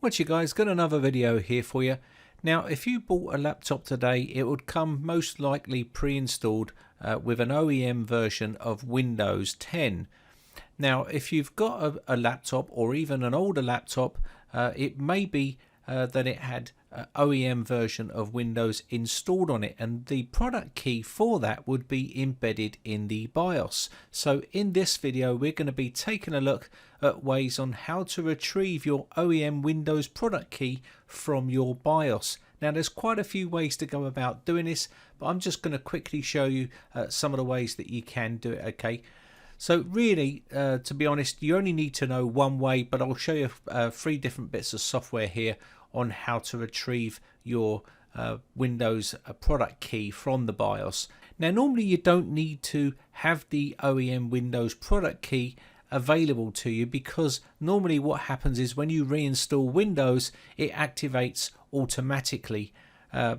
What you guys, got another video here for you. Now if you bought a laptop today, it would come most likely pre-installed with an OEM version of Windows 10. Now if you've got a laptop or even an older laptop, it may be that it had an OEM version of Windows installed on it, and the product key for that would be embedded in the BIOS. So in this video we're going to be taking a look at ways on how to retrieve your OEM Windows product key from your BIOS. Now there's quite a few ways to go about doing this, but I'm just going to quickly show you some of the ways that you can do it. Okay, so really to be honest, you only need to know one way, but I'll show you 3 different bits of software here on how to retrieve your Windows product key from the BIOS. Now normally you don't need to have the OEM Windows product key available to you, because normally what happens is when you reinstall Windows, it activates automatically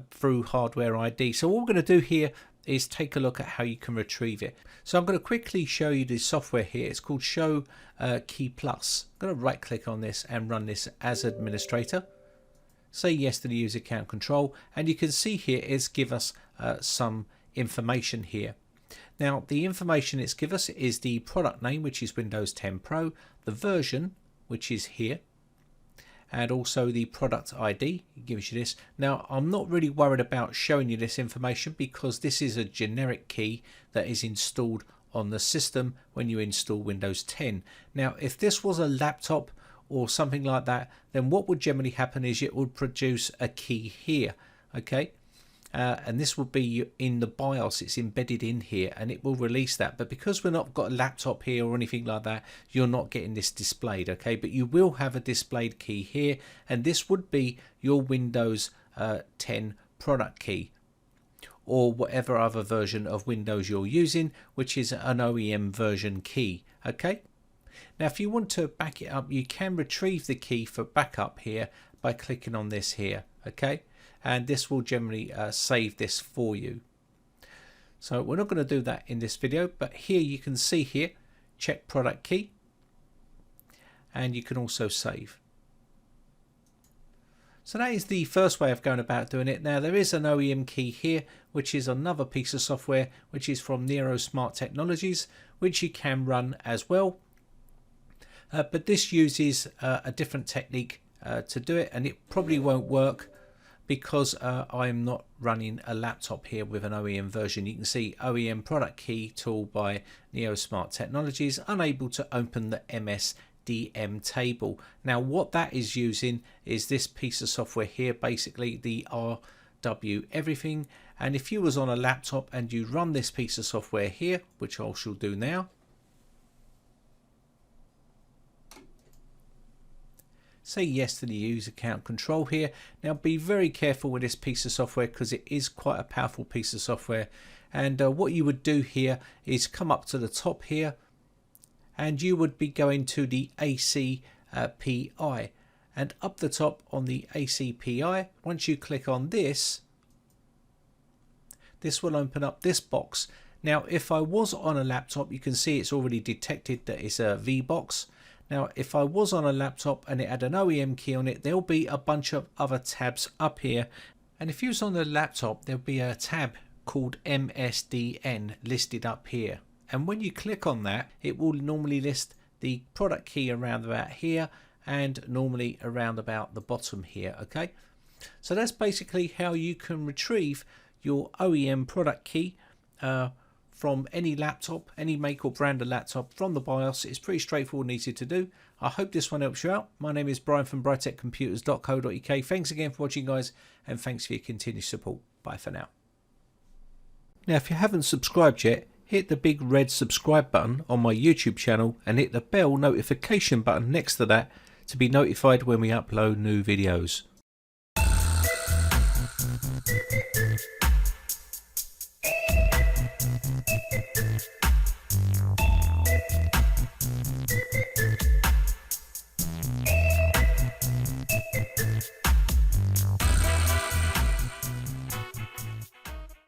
through hardware ID. So what we're going to do here is take a look at how you can retrieve it. So I'm going to quickly show you the software here. It's called ShowKey Plus. I'm going to right click on this and run this as administrator. Say yes to the user account control, and you can see here it's give us some information here. Now the information it's give us is the product name, which is Windows 10 Pro, the version, which is here, and also the product ID. It gives you this. Now I'm not really worried about showing you this information because this is a generic key that is installed on the system when you install Windows 10. Now if this was a laptop or something like that, then what would generally happen is it would produce a key here, okay, and this will be in the BIOS. It's embedded in here and it will release that. But because we're not got a laptop here or anything like that, you're not getting this displayed, okay, but you will have a displayed key here, and this would be your Windows 10 product key or whatever other version of Windows you're using, which is an OEM version key. Okay, now if you want to back it up, you can retrieve the key for backup here by clicking on this here, okay, and this will generally save this for you. So we're not going to do that in this video, but here you can see here, check product key, and you can also save. So that is the first way of going about doing it. Now there is an OEM key here, which is another piece of software which is from Nero Smart Technologies, which you can run as well. But this uses a different technique to do it, and it probably won't work because I'm not running a laptop here with an OEM version. You can see OEM product key tool by Nero Smart Technologies, unable to open the MSDM table. Now what that is using is this piece of software here, basically the RW everything. And if you was on a laptop and you run this piece of software here, which I shall do now, say yes to the user account control here. Now be very careful with this piece of software because it is quite a powerful piece of software, and what you would do here is come up to the top here and you would be going to the ACPI, and up the top on the ACPI, once you click on this, this will open up this box. Now if I was on a laptop, you can see it's already detected that it's a VBox. Now if I was on a laptop and it had an OEM key on it, there'll be a bunch of other tabs up here, and if you was on a laptop there'll be a tab called MSDN listed up here, and when you click on that it will normally list the product key around about here and normally around about the bottom here. Okay, so that's basically how you can retrieve your OEM product key from any laptop, any make or brand of laptop from the BIOS. It's pretty straightforward and easy to do. I hope this one helps you out. My name is Brian from briteccomputers.co.uk. Thanks again for watching, guys, and thanks for your continued support. Bye for now. Now if you haven't subscribed yet, hit the big red subscribe button on my YouTube channel and hit the bell notification button next to that to be notified when we upload new videos.